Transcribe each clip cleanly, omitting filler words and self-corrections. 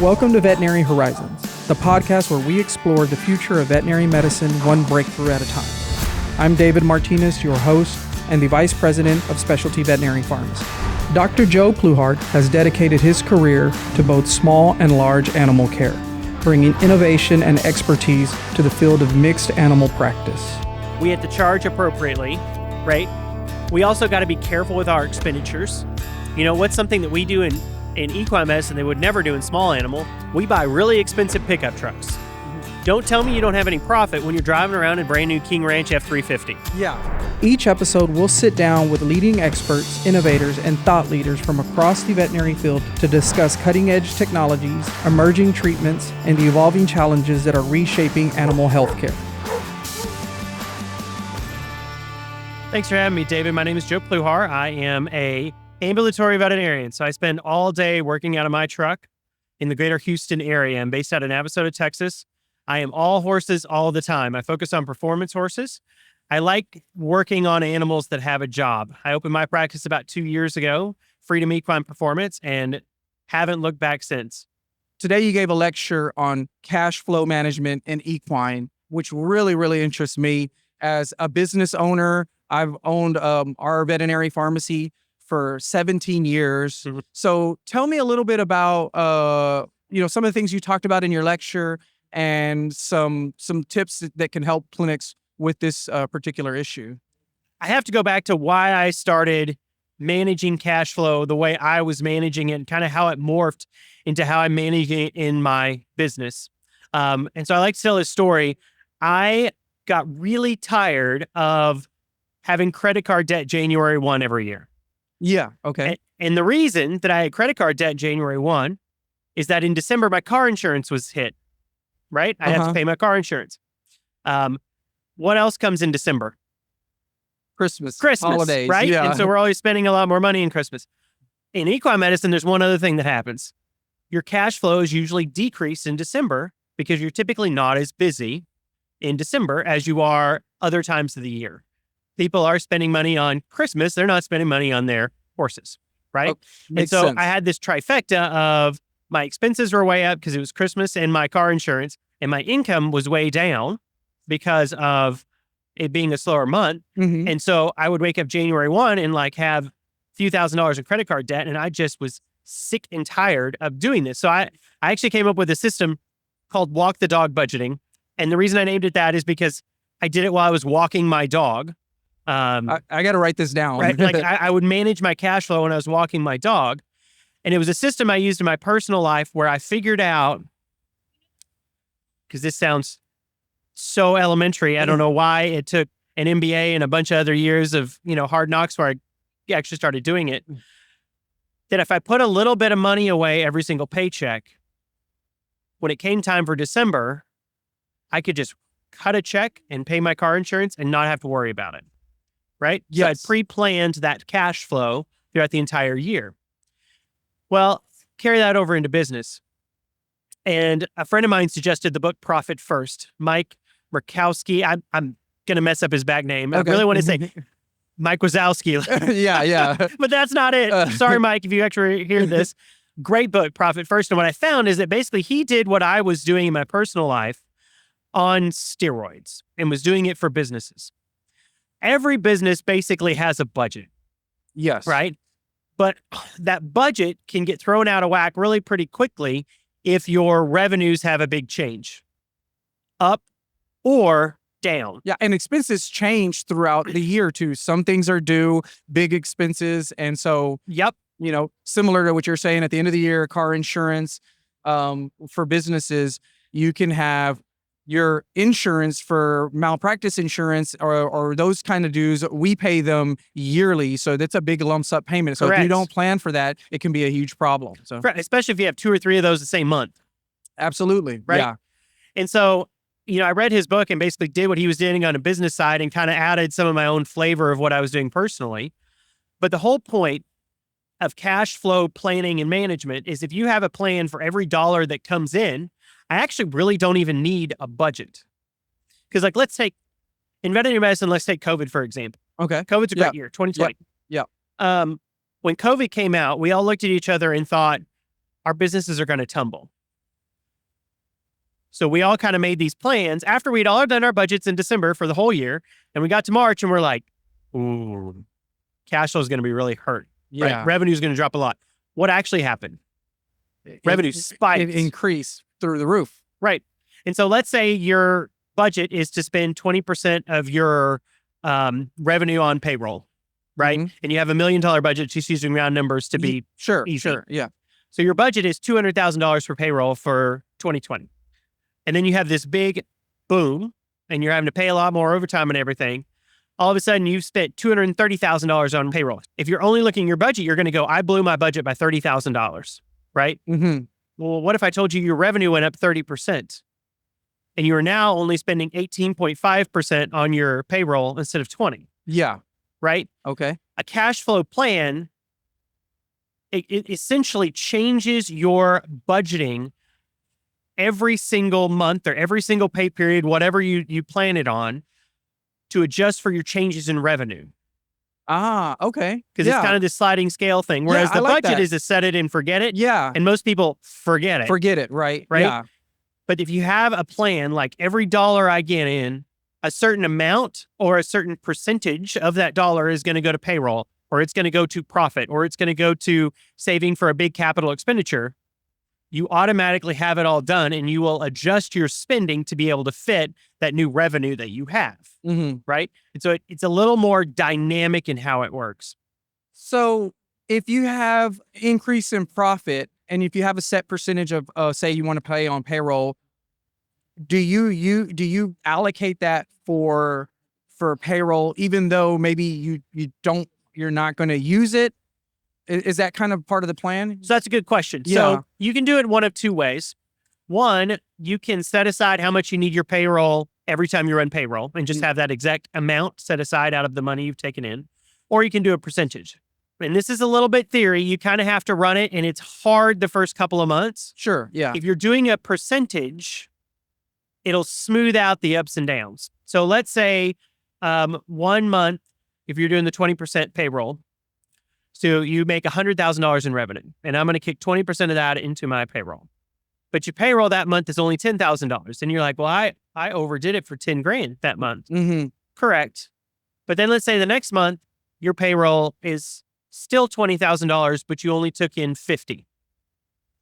Welcome to Veterinary Horizons, the podcast where we explore the future of veterinary medicine one breakthrough at a time. I'm David Martinez, your host and the Vice President of Specialty Veterinary Pharmacy. Dr. Joe Pluhar has dedicated his career to both small and large animal care, bringing innovation and expertise to the field of mixed animal practice. We have to charge appropriately, right? We also got to be careful with our expenditures. You know, what's something that we do in equine medicine they would never do in small animal? We buy really expensive pickup trucks. Don't tell me you don't have any profit when you're driving around in a brand new King Ranch F350. Yeah. Each episode, we'll sit down with leading experts, innovators, and thought leaders from across the veterinary field to discuss cutting-edge technologies, emerging treatments, and the evolving challenges that are reshaping animal healthcare. Thanks for having me, David. My name is Joe Pluhar. I am a ambulatory veterinarian. So I spend all day working out of my truck in the greater Houston area. I'm based out of Navasota, Texas. I am all horses all the time. I focus on performance horses. I like working on animals that have a job. I opened my practice about 2 years ago, Freedom Equine Performance, and haven't looked back since. Today, you gave a lecture on cash flow management in equine, which really interests me. As a business owner, I've owned our veterinary pharmacy for 17 years. Mm-hmm. So tell me a little bit about, some of the things you talked about in your lecture and some tips that can help clinics with this particular issue. I have to go back to why I started managing cash flow the way I was managing it and kind of how it morphed into how I'm managing it in my business. And so I like to tell this story. I got really tired of having credit card debt January 1 every year. Yeah. Okay. And the reason that I had credit card debt January 1 is that in December, my car insurance was hit, right? I had to pay my car insurance. What else comes in December? Christmas, holidays, right? Yeah. And so we're always spending a lot more money in Christmas. In equine medicine, there's one other thing that happens. Your cash flow is usually decreased in December because you're typically not as busy in December as you are other times of the year. People are spending money on Christmas. They're not spending money on their horses, right? And so sense. I had this trifecta of my expenses were way up because it was Christmas and my car insurance, and my income was way down because of it being a slower month. Mm-hmm. And so I would wake up January 1 and have a few $1,000s in credit card debt. And I just was sick and tired of doing this. So I actually came up with a system called walk the dog budgeting. And the reason I named it that is because I did it while I was walking my dog. I got to write this down. Right? I would manage my cash flow when I was walking my dog. And it was a system I used in my personal life where I figured out, because this sounds so elementary, I don't know why it took an MBA and a bunch of other years of, hard knocks where I actually started doing it, that if I put a little bit of money away every single paycheck, when it came time for December, I could just cut a check and pay my car insurance and not have to worry about it. Right? Yes. So I'd pre-planned that cash flow throughout the entire year. Well, carry that over into business. And a friend of mine suggested the book Profit First, Mike Murkowski. I'm going to mess up his back name. Okay. I really want to say Mike Wazowski. Yeah. But that's not it. Sorry, Mike, if you actually hear this. Great book, Profit First. And what I found is that basically he did what I was doing in my personal life on steroids and was doing it for businesses. Every business basically has a budget. Yes. Right? But that budget can get thrown out of whack really pretty quickly if your revenues have a big change, up or down. Yeah, and expenses change throughout the year too. Some things are due, big expenses. And so, Yep. Similar to what you're saying at the end of the year, car insurance, for businesses, you can have your insurance for malpractice insurance or those kind of dues. We pay them yearly. So that's a big lump sum payment. So Correct. If you don't plan for that, it can be a huge problem. So Especially if you have 2 or 3 of those the same month. Absolutely. Right. Yeah. And so, I read his book and basically did what he was doing on a business side and kind of added some of my own flavor of what I was doing personally. But the whole point of cash flow planning and management is if you have a plan for every dollar that comes in, I actually really don't even need a budget. Because let's take, in veterinary medicine, let's take COVID, for example. Okay. COVID's a great year, 2020. Yeah. When COVID came out, we all looked at each other and thought, our businesses are going to tumble. So we all kind of made these plans after we'd all done our budgets in December for the whole year. And we got to March and we're like, ooh, cash flow is going to be really hurt. Yeah. Right? Revenue is going to drop a lot. What actually happened? Revenue spiked. It increased through the roof. Right. And so let's say your budget is to spend 20% of your revenue on payroll, right? Mhm. And you have $1 million budget, just using round numbers to be Sure. easy. Sure. Yeah. So your budget is $200,000 for payroll for 2020. And then you have this big boom and you're having to pay a lot more overtime and everything. All of a sudden you've spent $230,000 on payroll. If you're only looking at your budget, you're going to go, I blew my budget by $30,000, right? Mm-hmm. Well, what if I told you your revenue went up 30% and you are now only spending 18.5% on your payroll instead of 20, Yeah. right? Okay. A cash flow plan, it essentially changes your budgeting every single month or every single pay period, whatever you plan it on, to adjust for your changes in revenue. Ah, okay. Because it's kind of this sliding scale thing. Whereas I the like budget that. is a set it and forget it. Yeah. And most people forget it. Forget it. Right. Right? Yeah. But if you have a plan, like every dollar I get in, a certain amount or a certain percentage of that dollar is going to go to payroll, or it's going to go to profit, or it's going to go to saving for a big capital expenditure, you automatically have it all done and you will adjust your spending to be able to fit that new revenue that you have. Mm-hmm. Right? And so it's a little more dynamic in how it works. So if you have increase in profit and if you have a set percentage of, say you want to pay on payroll, do you allocate that for payroll, even though maybe you're not going to use it? Is that kind of part of the plan? So that's a good question. Yeah. So you can do it one of two ways. One, you can set aside how much you need your payroll every time you run payroll and just have that exact amount set aside out of the money you've taken in. Or you can do a percentage. And this is a little bit theory. You kind of have to run it and it's hard the first couple of months. Sure. Yeah. If you're doing a percentage, it'll smooth out the ups and downs. So let's say 1 month, if you're doing the 20% payroll, so you make $100,000 in revenue, and I'm going to kick 20% of that into my payroll. But your payroll that month is only $10,000. And you're like, well, I overdid it for 10 grand that month. Mm-hmm. Correct. But then let's say the next month, your payroll is still $20,000, but you only took in 50.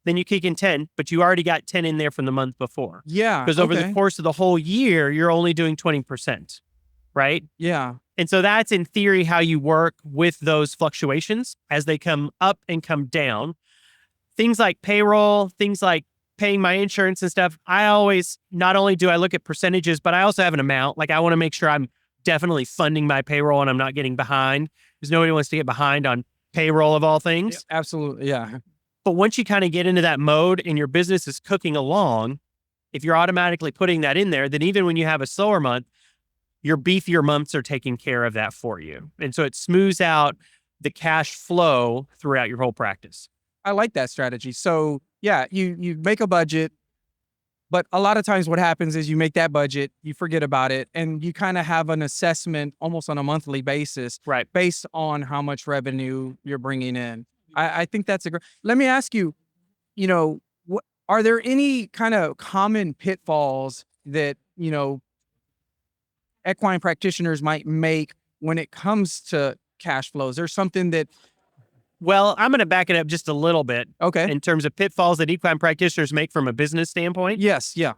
Then you kick in 10, but you already got 10 in there from the month before. Yeah. Because over the course of the whole year, you're only doing 20%, right? Yeah. And so that's in theory how you work with those fluctuations as they come up and come down. Things like payroll, things like paying my insurance and stuff. I always, not only do I look at percentages, but I also have an amount. Like I want to make sure I'm definitely funding my payroll and I'm not getting behind, because nobody wants to get behind on payroll of all things. Yeah, absolutely. Yeah. But once you kind of get into that mode and your business is cooking along, if you're automatically putting that in there, then even when you have a slower month, your beefier months are taking care of that for you. And so it smooths out the cash flow throughout your whole practice. I like that strategy. So yeah, you make a budget, but a lot of times what happens is you make that budget, you forget about it, and you kind of have an assessment almost on a monthly basis, right, based on how much revenue you're bringing in. I think that's a great. Let me ask you, are there any kind of common pitfalls that, equine practitioners might make when it comes to cash flows? There's something that... Well, I'm going to back it up just a little bit. Okay. In terms of pitfalls that equine practitioners make from a business standpoint. Yes. Yeah.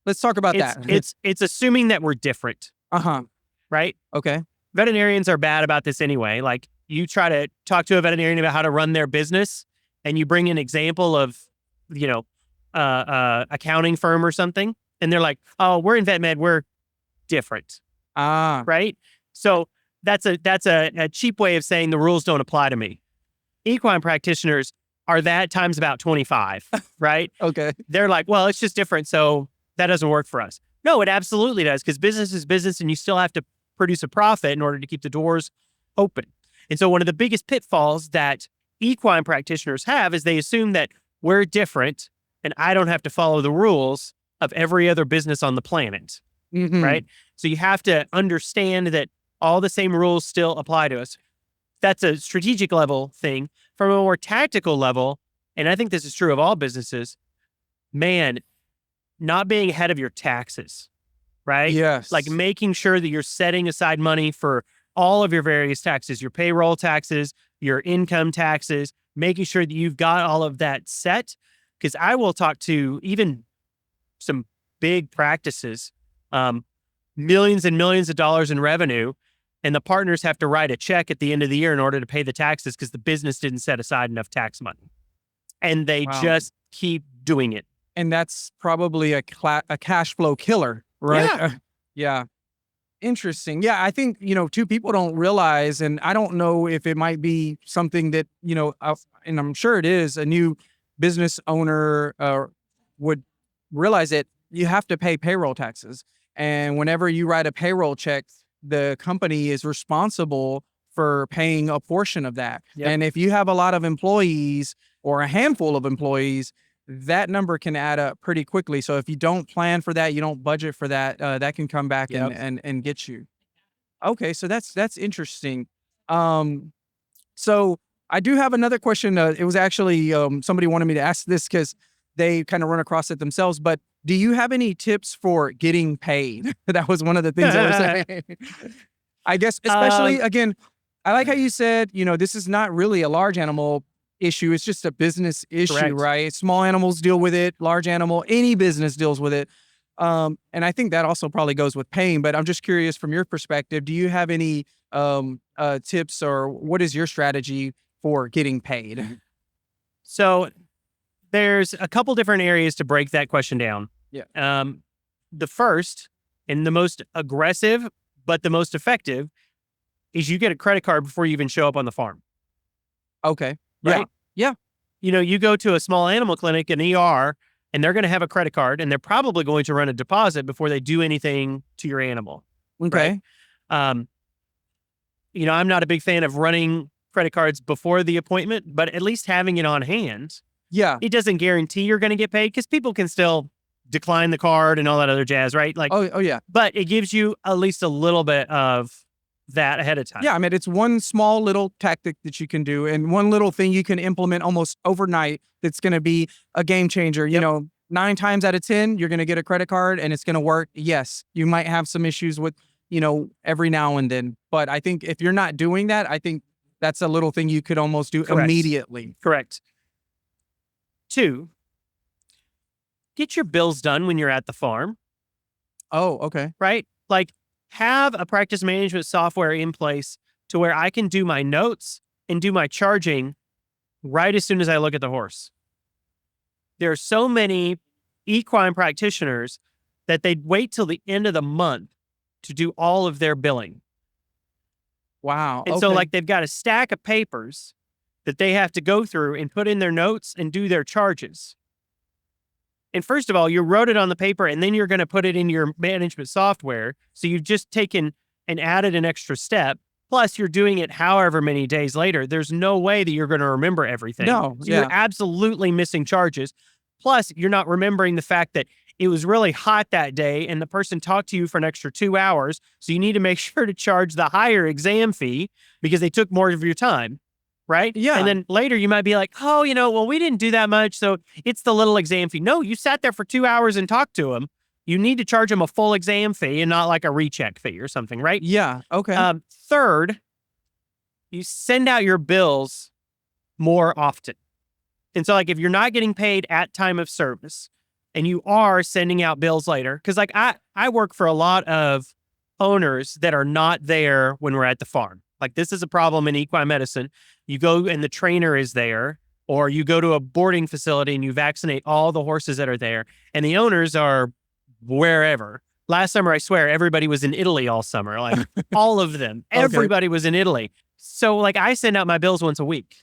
Let's talk about that. It's assuming that we're different. Uh-huh. Right? Okay. Veterinarians are bad about this anyway. Like you try to talk to a veterinarian about how to run their business and you bring an example of, accounting firm or something. And they're like, oh, we're in vet med. We're different. Ah. Right? So that's a cheap way of saying the rules don't apply to me. Equine practitioners are that times about 25, right? Okay. They're like, well, it's just different, so that doesn't work for us. No, it absolutely does, because business is business and you still have to produce a profit in order to keep the doors open. And so one of the biggest pitfalls that equine practitioners have is they assume that we're different and I don't have to follow the rules of every other business on the planet, right? So you have to understand that all the same rules still apply to us. That's a strategic level thing. From a more tactical level, and I think this is true of all businesses, man, not being ahead of your taxes, right? Yes. Like making sure that you're setting aside money for all of your various taxes, your payroll taxes, your income taxes, making sure that you've got all of that set. Because I will talk to even some big practices, millions and millions of dollars in revenue, and the partners have to write a check at the end of the year in order to pay the taxes because the business didn't set aside enough tax money. And they Wow. just keep doing it. And that's probably a cash flow killer, right? Yeah. Yeah. Interesting. Yeah, I think, too, people don't realize, and I don't know if it might be something that, and I'm sure it is, a new business owner would realize that you have to pay payroll taxes. And whenever you write a payroll check, the company is responsible for paying a portion of that. Yep. And if you have a lot of employees or a handful of employees, that number can add up pretty quickly. So if you don't plan for that, you don't budget for that, that can come back Yep. and get you. Okay, so that's interesting. So I do have another question. It was actually somebody wanted me to ask this because they kind of run across it themselves. But do you have any tips for getting paid? That was one of the things I was saying. I guess, especially again, I like how you said, this is not really a large animal issue. It's just a business issue, Correct. right? Small animals deal with it. Large animal, any business deals with it. And I think that also probably goes with paying. But I'm just curious, from your perspective, do you have any tips, or what is your strategy for getting paid? So there's a couple different areas to break that question down. Yeah. The first and the most aggressive, but the most effective, is you get a credit card before you even show up on the farm. Okay. Right? Yeah. You go to a small animal clinic, an ER, and they're going to have a credit card, and they're probably going to run a deposit before they do anything to your animal. Okay. Right? I'm not a big fan of running credit cards before the appointment, but at least having it on hand. Yeah. It doesn't guarantee you're going to get paid because people can still decline the card and all that other jazz, right? Like, Oh yeah. but it gives you at least a little bit of that ahead of time. Yeah, I mean, it's one small little tactic that you can do, and one little thing you can implement almost overnight that's going to be a game changer. Yep. 9 times out of 10, you're going to get a credit card and it's going to work. Yes, you might have some issues with, every now and then. But I think if you're not doing that, I think that's a little thing you could almost do Correct. immediately. Correct. 2, get your bills done when you're at the farm, Oh, okay. right? Like, have a practice management software in place to where I can do my notes and do my charging right as soon as I look at the horse. There are so many equine practitioners that they'd wait till the end of the month to do all of their billing. Wow. And so they've got a stack of papers that they have to go through and put in their notes and do their charges. And first of all, you wrote it on the paper and then you're going to put it in your management software. So you've just taken and added an extra step. Plus, you're doing it however many days later. There's no way that you're going to remember everything. No, So you're absolutely missing charges. Plus, you're not remembering the fact that it was really hot that day and the person talked to you for an extra 2 hours. So you need to make sure to charge the higher exam fee because they took more of your time. Right? Yeah. And then later you might be like, oh, well, we didn't do that much. So it's the little exam fee. No, you sat there for 2 hours and talked to them. You need to charge them a full exam fee and not like a recheck fee or something, right? Yeah. Okay. Third, you send out your bills more often. And so like if you're not getting paid at time of service and you are sending out bills later, because like I work for a lot of owners that are not there when we're at the farm. Like this is a problem in equine medicine. You go and the trainer is there, or you go to a boarding facility and you vaccinate all the horses that are there, and the owners are wherever. Last summer, I swear, everybody was in Italy all summer, like all of them. Okay. Everybody was in Italy. So like I send out my bills once a week.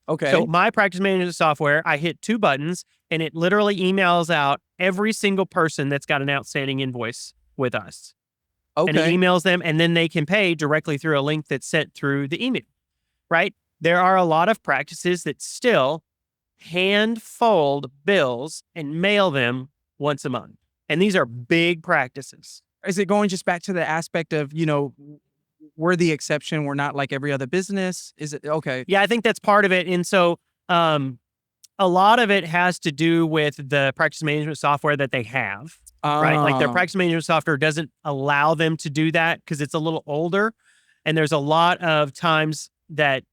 Okay. So my practice management software, I hit 2 buttons and it literally emails out every single person that's got an outstanding invoice with us. And it emails them, and then they can pay directly through a link that's sent through the email, right? There are a lot of practices that still hand fold bills and mail them once a month. And these are big practices. Is it going just back to the aspect of, we're the exception, we're not like every other business? Is it okay? Yeah, I think that's part of it. And so a lot of it has to do with the practice management software that they have, right? Like their Oh, practice management software doesn't allow them to do that because it's a little older. And there's a lot of times that,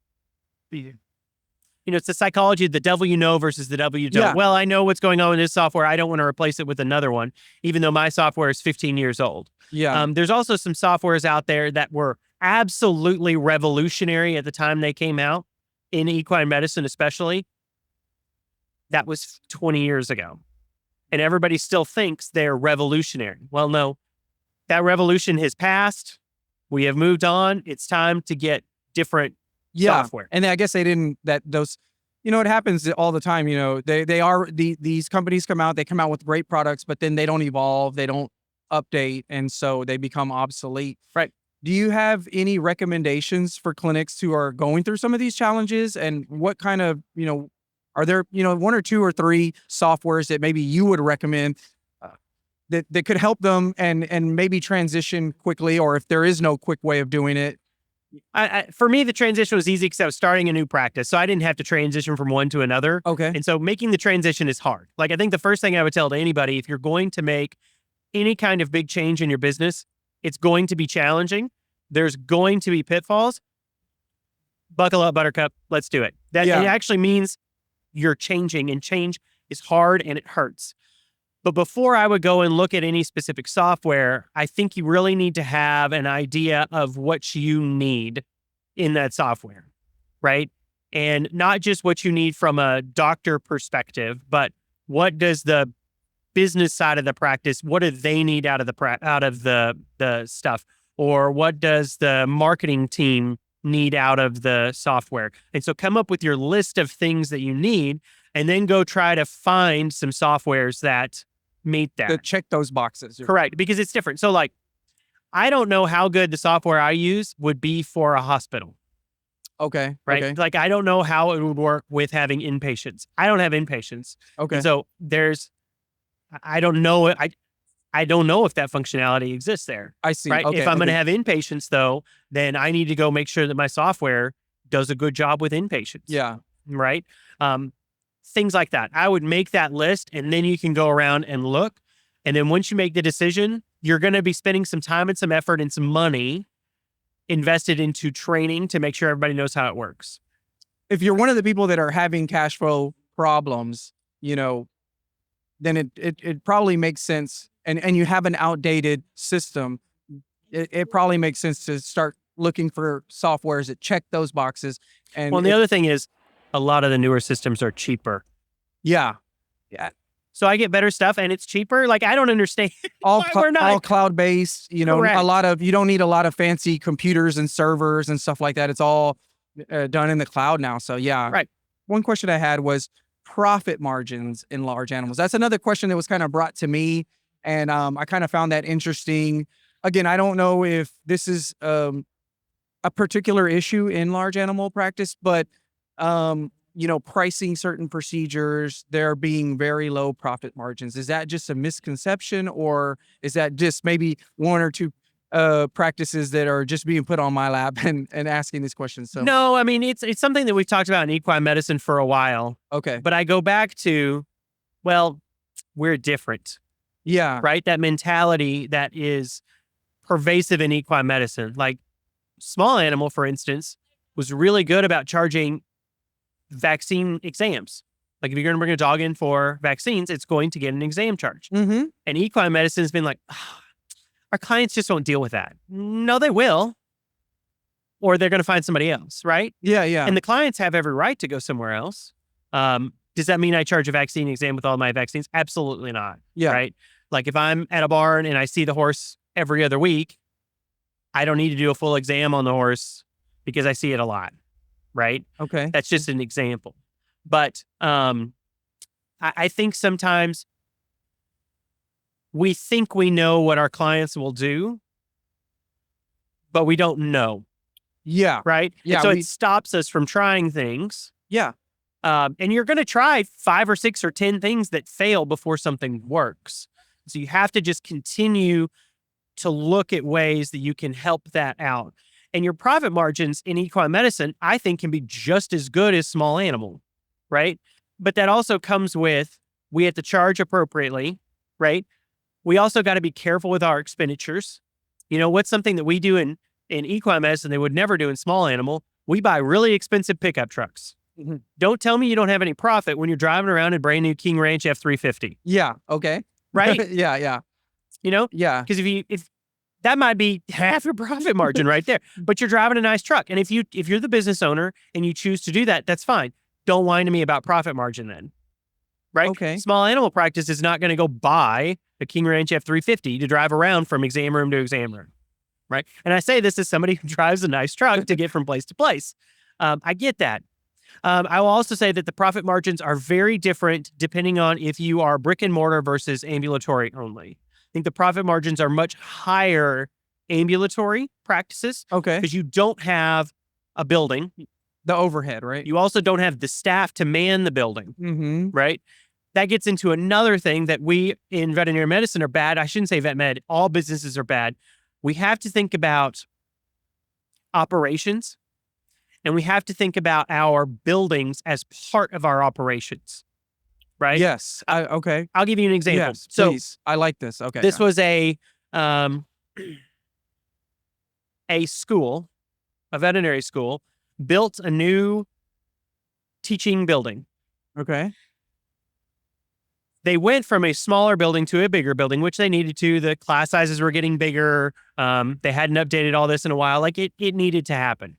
it's the psychology of the devil you know versus the devil you don't. yeah, Well, I know what's going on with this software. I don't want to replace it with another one, even though my software is 15 years old. yeah. There's also some softwares out there that were absolutely revolutionary at the time they came out in equine medicine, especially. That was 20 years ago. And everybody still thinks they're revolutionary. Well, no, that revolution has passed. We have moved on. It's time to get different software. And I guess they didn't, it happens all the time. These companies come out with great products, but then they don't evolve, they don't update. And so they become obsolete. Right. Do you have any recommendations for clinics who are going through some of these challenges, and what kind of, are there, one or two or three softwares that maybe you would recommend that could help them and maybe transition quickly, or if there is no quick way of doing it? For me, the transition was easy because I was starting a new practice. So I didn't have to transition from one to another. Okay. And so making the transition is hard. Like, I think the first thing I would tell to anybody, if you're going to make any kind of big change in your business, it's going to be challenging. There's going to be pitfalls. Buckle up, Buttercup. Let's do it. It actually means you're changing, and change is hard and it hurts. But before I would go and look at any specific software, I think you really need to have an idea of what you need in that software, right? And not just what you need from a doctor perspective, but what does the business side of the practice, what do they need out of the stuff? Or what does the marketing team need out of the software? And so come up with your list of things that you need, and then go try to find some softwares that meet that. To check those boxes. Correct, because it's different. So like, I don't know how good the software I use would be for a hospital. Okay. Right. Okay. Like, I don't know how it would work with having inpatients. I don't have inpatients. Okay. And so I don't know. I don't know if that functionality exists there. I see. Right. Okay. If I'm going to have inpatients, though, then I need to go make sure that my software does a good job with inpatients. Yeah. Right. Things like that. I would make that list, and then you can go around and look. And then once you make the decision, you're going to be spending some time and some effort and some money invested into training to make sure everybody knows how it works. If you're one of the people that are having cash flow problems, then it probably makes sense. And you have an outdated system, it probably makes sense to start looking for softwares that check those boxes. And the other thing is, a lot of the newer systems are cheaper. Yeah. So I get better stuff and it's cheaper. Like, I don't understand all why we're not. all cloud-based, Correct. you don't need a lot of fancy computers and servers and stuff like that. It's all done in the cloud now. So yeah. Right. One question I had was profit margins in large animals. That's another question that was kind of brought to me. And I kind of found that interesting. Again, I don't know if this is a particular issue in large animal practice, but pricing certain procedures, there being very low profit margins. Is that just a misconception, or is that just maybe one or two practices that are just being put on my lap and asking these questions? So No, I mean, it's something that we've talked about in equine medicine for a while. Okay. But I go back to, well, we're different. Yeah. Right? That mentality that is pervasive in equine medicine. Like, small animal, for instance, was really good about charging vaccine exams. Like, if you're going to bring a dog in for vaccines, it's going to get an exam charge. Mm-hmm. And equine medicine has been like, our clients just won't deal with that. No, they will. Or they're going to find somebody else, right? Yeah, yeah. And the clients have every right to go somewhere else. Does that mean I charge a vaccine exam with all my vaccines? Absolutely not. Yeah. Right? Like, if I'm at a barn and I see the horse every other week, I don't need to do a full exam on the horse because I see it a lot. Right? Okay. That's just an example. But I think sometimes we think we know what our clients will do, but we don't know. Yeah. Right? Yeah. And so it stops us from trying things. Yeah. And you're going to try 5 or 6 or 10 things that fail before something works. So you have to just continue to look at ways that you can help that out. And your profit margins in equine medicine, I think, can be just as good as small animal, right? But that also comes with, we have to charge appropriately, right? We also got to be careful with our expenditures. What's something that we do in equine medicine they would never do in small animal? We buy really expensive pickup trucks. Mhm. Don't tell me you don't have any profit when you're driving around a brand new King Ranch F350. Yeah. Okay. Right? Yeah. Yeah. Yeah. Because if that might be half your profit margin right there, but you're driving a nice truck. And if you're the business owner and you choose to do that, that's fine. Don't whine to me about profit margin then. Right? Okay. Small animal practice is not going to go buy a King Ranch F350 to drive around from exam room to exam room. Right? And I say this as somebody who drives a nice truck to get from place to place. I get that. I will also say that the profit margins are very different depending on if you are brick and mortar versus ambulatory only. I think the profit margins are much higher ambulatory practices. Okay. Because you don't have a building. The overhead, right? You also don't have the staff to man the building, Mm-hmm. right? That gets into another thing that we in veterinary medicine are bad. I shouldn't say vet med. All businesses are bad. We have to think about operations, and we have to think about our buildings as part of our operations, right? Yes. Okay. I'll give you an example. Yes, So please. I like this. Okay. this was a school, a veterinary school, built a new teaching building. Okay. They went from a smaller building to a bigger building, which they needed to. The class sizes were getting bigger. They hadn't updated all this in a while. Like it needed to happen.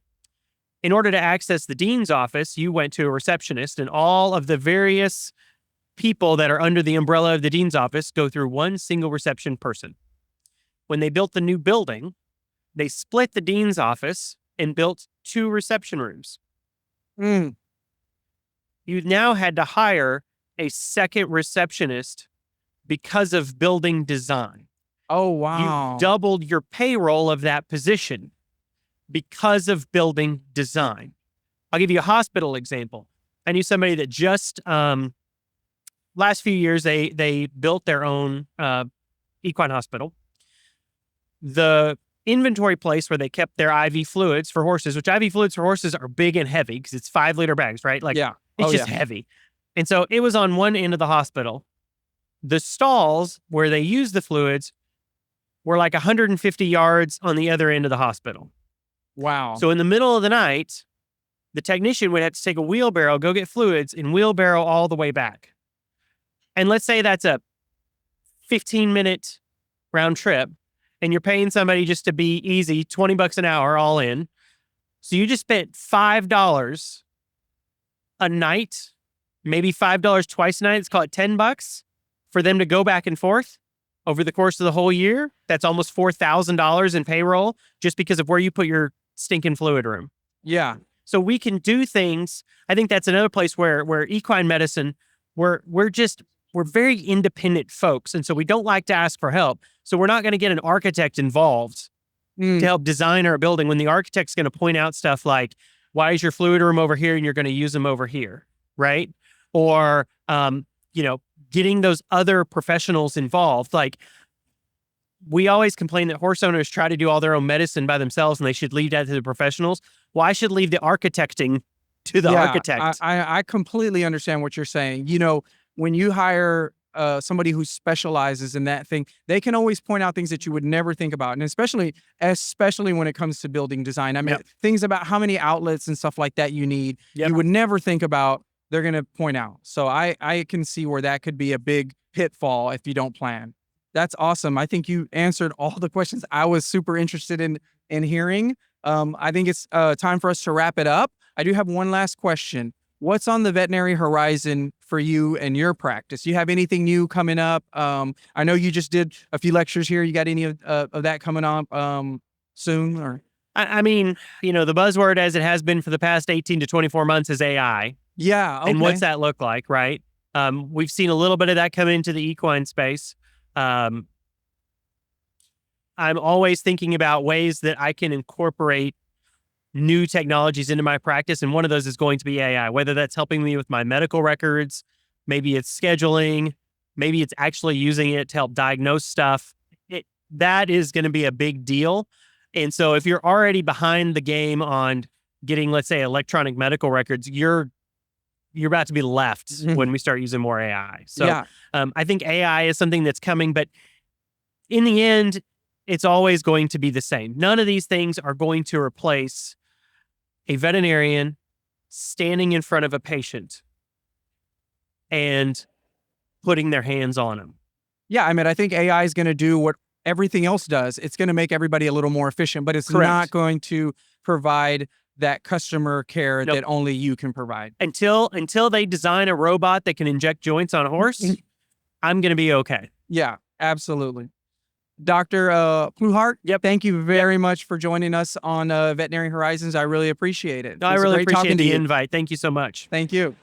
In order to access the dean's office, you went to a receptionist, and all of the various people that are under the umbrella of the dean's office go through one single reception person. When they built the new building, they split the dean's office and built 2 reception rooms. Mm. You now had to hire a second receptionist because of building design. Oh, wow. You doubled your payroll of that position because of building design. I'll give you a hospital example. I knew somebody that just last few years they built their own equine hospital. The inventory place where they kept their IV fluids for horses, which IV fluids for horses are big and heavy because it's 5-liter bags, right? Like Yeah. it's Oh, just yeah. heavy. And so it was on one end of the hospital. The stalls where they use the fluids were like 150 yards on the other end of the hospital. Wow. So in the middle of the night, the technician would have to take a wheelbarrow, go get fluids, and wheelbarrow all the way back. And let's say that's a 15-minute round trip, and you're paying somebody just to be easy, $20 an hour all in. So you just spent $5 a night, maybe $5 twice a night. Let's call it $10 for them to go back and forth over the course of the whole year. That's almost $4,000 in payroll just because of where you put your stinking fluid room. Yeah. So we can do things. I think that's another place where equine medicine, we're very independent folks. And so we don't like to ask for help. So we're not going to get an architect involved to help design our building when the architect's going to point out stuff like, why is your fluid room over here and you're going to use them over here, right? Or, getting those other professionals involved. Like, we always complain that horse owners try to do all their own medicine by themselves and they should leave that to the professionals. Well, I should leave the architecting to the architect. I completely understand what you're saying. When you hire somebody who specializes in that thing, they can always point out things that you would never think about. And especially when it comes to building design. I mean, things about how many outlets and stuff like that you need, you would never think about, they're going to point out. So I can see where that could be a big pitfall if you don't plan. That's awesome. I think you answered all the questions I was super interested in hearing. I think it's time for us to wrap it up. I do have one last question. What's on the veterinary horizon for you and your practice? You have anything new coming up? I know you just did a few lectures here. You got any of that coming up soon? Or I mean, the buzzword as it has been for the past 18 to 24 months is AI. Yeah. Okay. And what's that look like, right? We've seen a little bit of that come into the equine space. I'm always thinking about ways that I can incorporate new technologies into my practice. And one of those is going to be AI, whether that's helping me with my medical records, maybe it's scheduling, maybe it's actually using it to help diagnose stuff. That is going to be a big deal. And so if you're already behind the game on getting, let's say, electronic medical records, you're you're about to be left Mhm. when we start using more AI. So Yeah. I think AI is something that's coming, but in the end, it's always going to be the same. None of these things are going to replace a veterinarian standing in front of a patient and putting their hands on them. Yeah, I mean, I think AI is going to do what everything else does. It's going to make everybody a little more efficient, but it's Correct. not going to provide that customer care Nope. that only you can provide. Until they design a robot that can inject joints on a horse, I'm going to be okay. Yeah, absolutely. Dr. Pluhar, Yep. thank you very much for joining us on Veterinary Horizons. I really appreciate it. No, It I was really great talking appreciate to the you. invite. Thank you so much. Thank you.